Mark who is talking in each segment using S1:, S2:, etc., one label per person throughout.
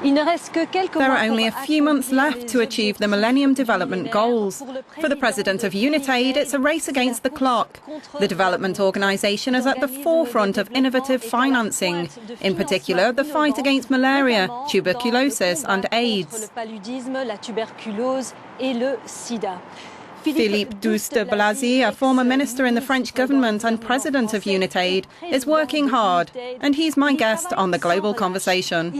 S1: There are only a few months left to achieve the Millennium Development Goals. For the President of UNITAID, it's a race against the clock. The development organisation is at the forefront of innovative financing, in particular the fight against malaria, tuberculosis and AIDS. Philippe Douste-Blazy, a former minister in the French government and president of UNITAID, is working hard, and he's my guest on The Global Conversation.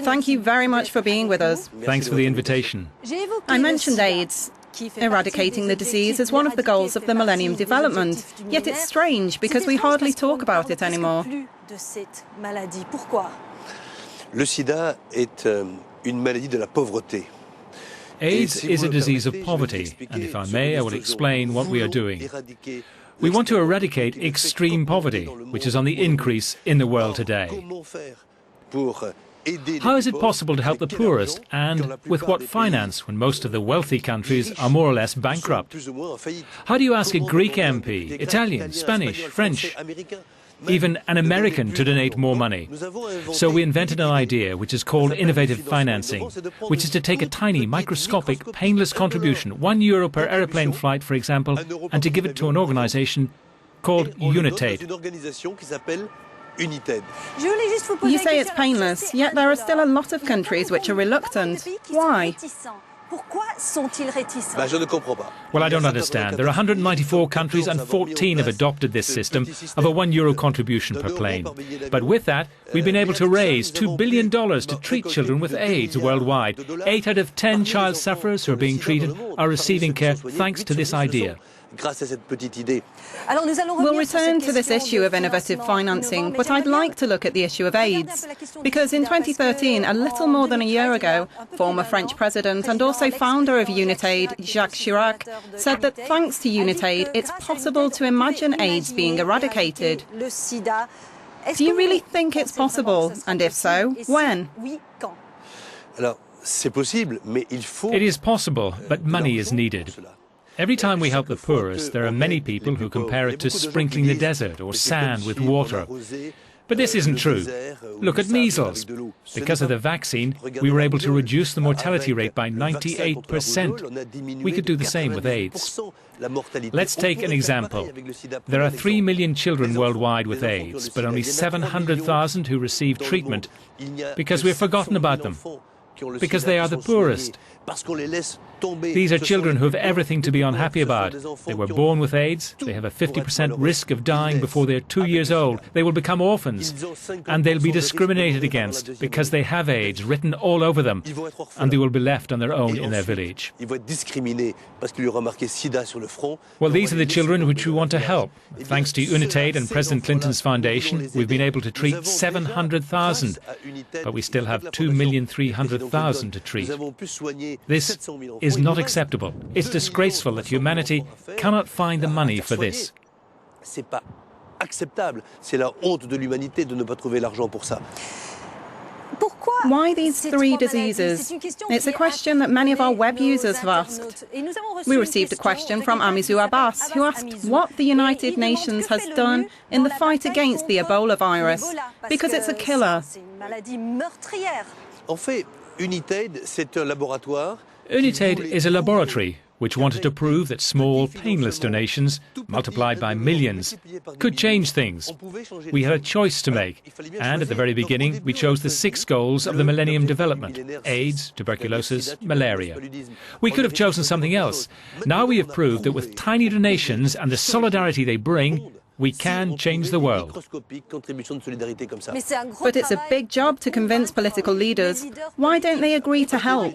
S1: Thank you very much for being with us.
S2: Thanks for the invitation.
S1: I mentioned AIDS. Eradicating the disease is one of the goals of the Millennium Development, yet it's strange because we hardly talk about it anymore.
S3: Le sida est une maladie de la pauvreté.
S2: AIDS is a disease of poverty, and if I may, I will explain what we are doing. We want to eradicate extreme poverty, which is on the increase in the world today. How is it possible to help the poorest, and with what finance, when most of the wealthy countries are more or less bankrupt? How do you ask a Greek MP, Italian, Spanish, French, even an American to donate more money? So we invented an idea which is called innovative financing, which is to take a tiny, microscopic, painless contribution, €1 per aeroplane flight, for example, and to give it to an organisation called UNITAID.
S1: You say it's painless, yet there are still a lot of countries which are reluctant. Why?
S2: Well, I don't understand. There are 194 countries and 14 have adopted this system of a €1 contribution per plane. But with that, we've been able to raise $2 billion to treat children with AIDS worldwide. 8 out of 10 child sufferers who are being treated are receiving care thanks to this idea.
S1: We'll return to this issue of innovative financing, but I'd like to look at the issue of AIDS. Because in 2013, a little more than a year ago, former French president and also founder of UNITAID, Jacques Chirac, said that thanks to UNITAID, it's possible to imagine AIDS being eradicated. Do you really think it's possible? And if so, when?
S2: It is possible, but money is needed. Every time we help the poorest, there are many people who compare it to sprinkling the desert or sand with water. But this isn't true. Look at measles. Because of the vaccine, we were able to reduce the mortality rate by 98%. We could do the same with AIDS. Let's take an example. There are 3 million children worldwide with AIDS, but only 700,000 who receive treatment because we've forgotten about them, because they are the poorest. These are children who have everything to be unhappy about. They were born with AIDS, they have a 50% risk of dying before they're 2 years old, they will become orphans, and they'll be discriminated against because they have AIDS written all over them, and they will be left on their own in their village. Well, these are the children which we want to help. Thanks to UNITAID and President Clinton's foundation, we've been able to treat 700,000, but we still have 2,300,000 to treat. This is not acceptable. It's disgraceful that humanity cannot find the money for this.
S1: Why these 3 diseases? It's a question that many of our web users have asked. We received a question from Amizu Abbas, who asked what the United Nations has done in the fight against the Ebola virus, because it's a killer.
S2: UNITAID is a laboratory which wanted to prove that small, painless donations, multiplied by millions, could change things. We had a choice to make, and at the very beginning we chose the 6 goals of the Millennium Development: AIDS, tuberculosis, malaria. We could have chosen something else. Now we have proved that with tiny donations and the solidarity they bring, we can change the world.
S1: But it's a big job to convince political leaders. Why don't they agree to help?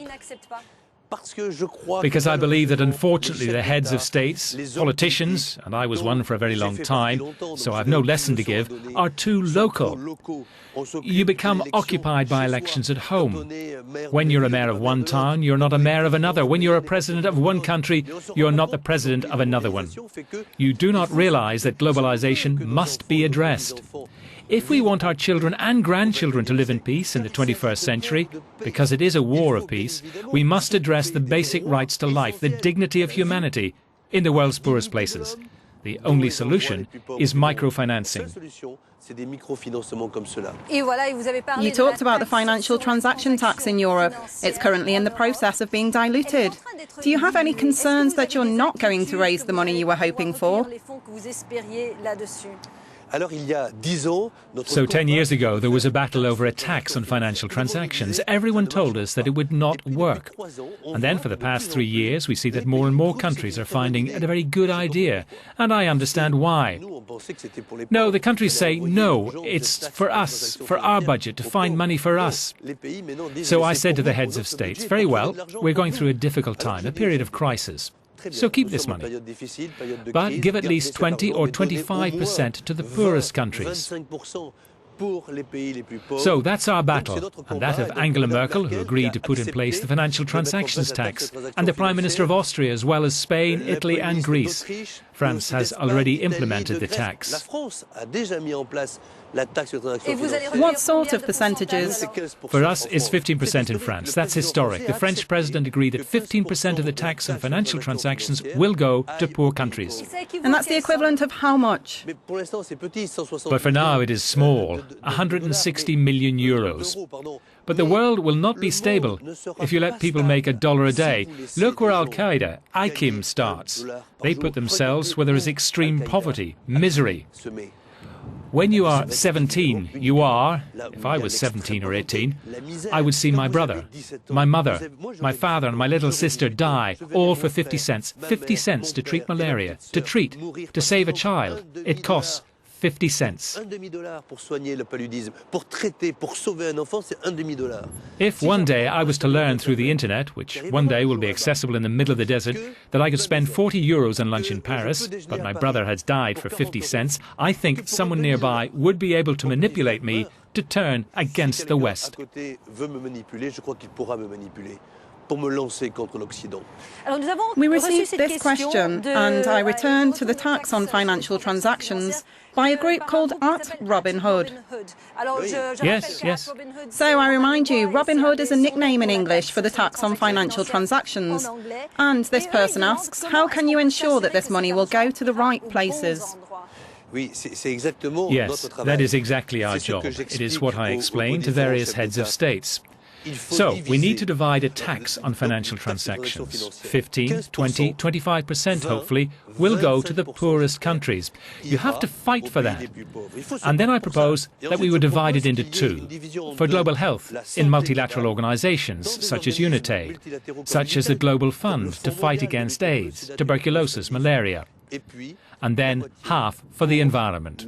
S2: Because I believe that unfortunately the heads of states, politicians, and I was one for a very long time, so I have no lesson to give, are too local. You become occupied by elections at home. When you're a mayor of one town, you're not a mayor of another. When you're a president of one country, you're not the president of another one. You do not realize that globalization must be addressed. If we want our children and grandchildren to live in peace in the 21st century, because it is a war of peace, we must address the basic rights to life, the dignity of humanity, in the world's poorest places. The only solution is microfinancing.
S1: You talked about the financial transaction tax in Europe. It's currently in the process of being diluted. Do you have any concerns that you're not going to raise the money you were hoping for?
S2: So 10 years ago, there was a battle over a tax on financial transactions. Everyone told us that it would not work. And then for the past 3 years, we see that more and more countries are finding it a very good idea. And I understand why. No, the countries say, no, it's for us, for our budget, to find money for us. So I said to the heads of states, very well, we're going through a difficult time, a period of crisis. So keep this money, but give at least 20 or 25% to the poorest countries. So that's our battle, and that of Angela Merkel, who agreed to put in place the financial transactions tax, and the Prime Minister of Austria, as well as Spain, Italy and Greece. France has already implemented the tax.
S1: What sort of percentages?
S2: For us, it's 15% in France. That's historic. The French president agreed that 15% of the tax on financial transactions will go to poor countries.
S1: And that's the equivalent of how much?
S2: But for now, it is small, 160 million euros. But the world will not be stable if you let people make $1 a day. Look where Al-Qaeda, IQIM, starts. They put themselves where there is extreme poverty, misery. When you are 17, you are, if I was 17 or 18, I would see my brother, my mother, my father and my little sister die, all for 50 cents. 50 cents to treat malaria, to save a child. It costs 50 cents. If one day I was to learn through the internet, which one day will be accessible in the middle of the desert, that I could spend 40 euros on lunch in Paris, but my brother has died for 50 cents, I think someone nearby would be able to manipulate me to turn against the West.
S1: We received this question, and I returned to the tax on financial transactions by a group called @Robinhood.
S2: Yes.
S1: So I remind you, Robinhood is a nickname in English for the tax on financial transactions. And this person asks, how can you ensure that this money will go to the right places?
S2: Yes, that is exactly our job. It is what I explain to various heads of states. So, we need to divide a tax on financial transactions. 15, 20, 25% hopefully will go to the poorest countries. You have to fight for that. And then I propose that we would divide it into two. For global health, in multilateral organizations such as UNITAID, such as the Global Fund to fight against AIDS, tuberculosis, malaria. And then half for the environment.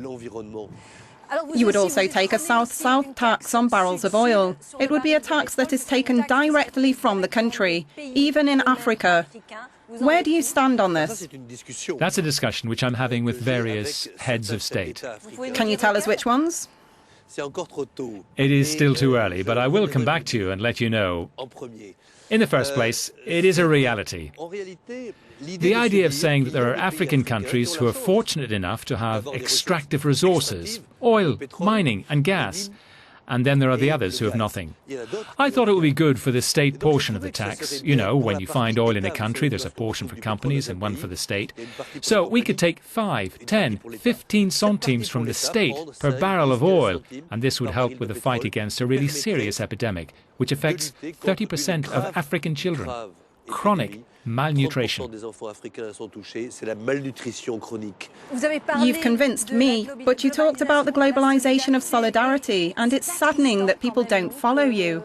S1: You would also take a South-South tax on barrels of oil. It would be a tax that is taken directly from the country, even in Africa. Where do you stand on this?
S2: That's a discussion which I'm having with various heads of state.
S1: Can you tell us which ones?
S2: It is still too early, but I will come back to you and let you know. In the first place, it is a reality. The idea of saying that there are African countries who are fortunate enough to have extractive resources, oil, mining and gas, and then there are the others who have nothing. I thought it would be good for the state portion of the tax. You know, when you find oil in a country, there's a portion for companies and one for the state. So we could take 5, 10, 15 centimes from the state per barrel of oil, and this would help with the fight against a really serious epidemic, which affects 30% of African children. Chronic malnutrition.
S1: You've convinced me, but you talked about the globalization of solidarity, and it's saddening that people don't follow you.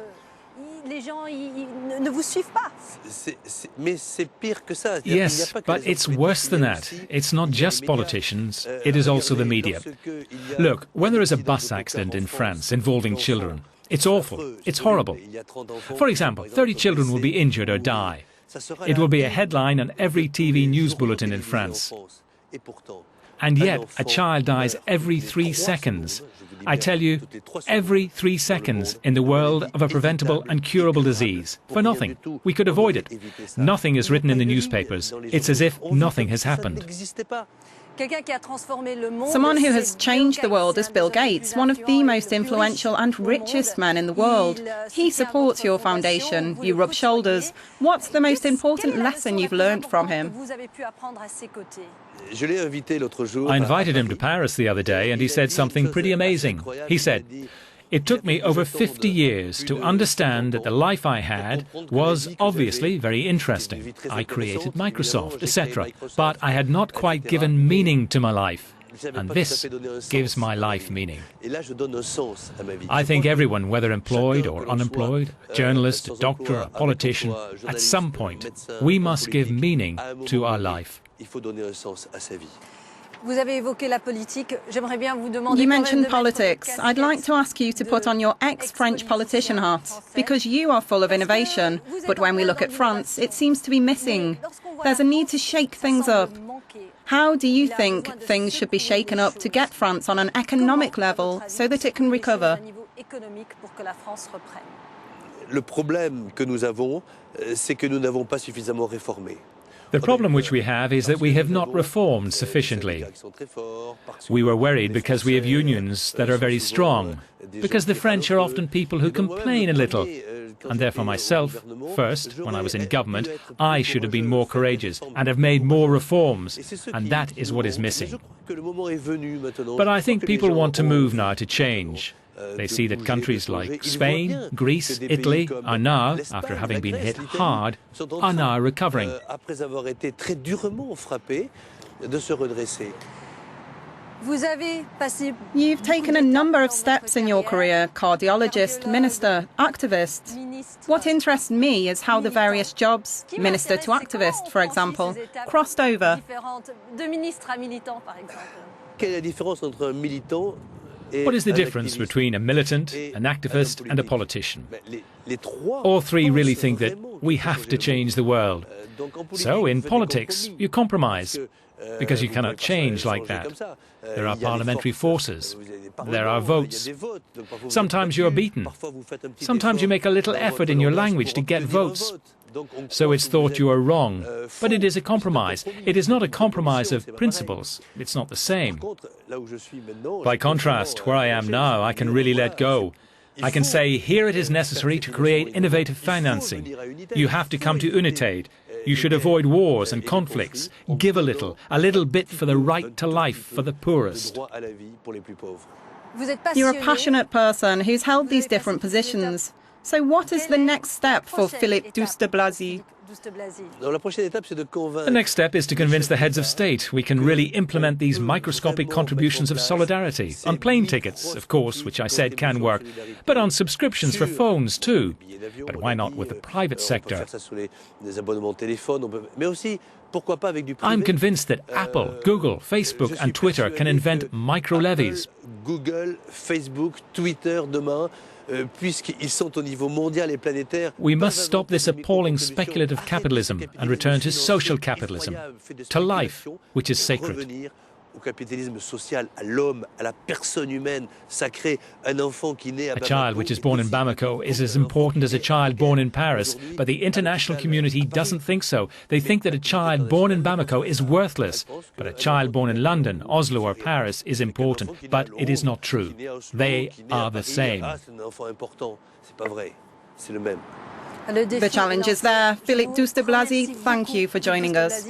S2: Yes, but it's worse than that. It's not just politicians, it is also the media. Look, when there is a bus accident in France involving children, it's awful, it's horrible. For example, 30 children will be injured or die. It will be a headline on every TV news bulletin in France. And yet, a child dies every 3 seconds. I tell you, every 3 seconds in the world of a preventable and curable disease. For nothing. We could avoid it. Nothing is written in the newspapers. It's as if nothing has happened.
S1: Someone who has changed the world is Bill Gates, one of the most influential and richest men in the world. He supports your foundation. You rub shoulders. What's the most important lesson you've learned from him?
S2: I invited him to Paris the other day and he said something pretty amazing. He said, "It took me over 50 years to understand that the life I had was obviously very interesting. I created Microsoft, etc. But I had not quite given meaning to my life. And this gives my life meaning." I think everyone, whether employed or unemployed, a journalist, a doctor, a politician, at some point, we must give meaning to our life.
S1: You mentioned politics. I'd like to ask you to put on your ex-French politician hat, because you are full of innovation. But when we look at France, it seems to be missing. There's a need to shake things up. How do you think things should be shaken up to get France on an economic level so that it can recover?
S3: Le problème que nous avons, c'est que nous n'avons pas suffisamment réformé.
S2: The problem which we have is that we have not reformed sufficiently. We were worried because we have unions that are very strong, because the French are often people who complain a little. And therefore myself, first, when I was in government, I should have been more courageous and have made more reforms, and that is what is missing. But I think people want to move now to change. They see that countries like Spain, Greece, Italy are now, after having been hit hard, are now recovering.
S1: You've taken a number of steps in your career: cardiologist, minister, activist. What interests me is how the various jobs, minister to activist, for example, crossed over.
S2: What is the difference between a militant, an activist and a politician? All three really think that we have to change the world. So in politics, you compromise, because you cannot change like that. There are parliamentary forces. There are votes. Sometimes you are beaten. Sometimes you make a little effort in your language to get votes. So it's thought you are wrong. But it is a compromise. It is not a compromise of principles. It's not the same. By contrast, where I am now, I can really let go. I can say, here it is necessary to create innovative financing. You have to come to UNITAID. You should avoid wars and conflicts. Give a little bit for the right to life for the poorest.
S1: You're a passionate person who's held these different positions. So what is the next step for Philippe Douste-Blazy?
S2: The next step is to convince the heads of state we can really implement these microscopic contributions of solidarity. On plane tickets, of course, which I said can work, but on subscriptions for phones too. But why not with the private sector? I'm convinced that Apple, Google, Facebook and Twitter can invent micro-levies.
S3: Google, Facebook, Twitter, demain.
S2: We must stop this appalling speculative capitalism and return to social capitalism, to life, which is sacred. A child which is born in Bamako is as important as a child born in Paris, but the international community doesn't think so. They think that a child born in Bamako is worthless, but a child born in London, Oslo or Paris is important. But it is not true. They are the same.
S1: The challenge is there. Philippe Douste-Blazy, thank you for joining us.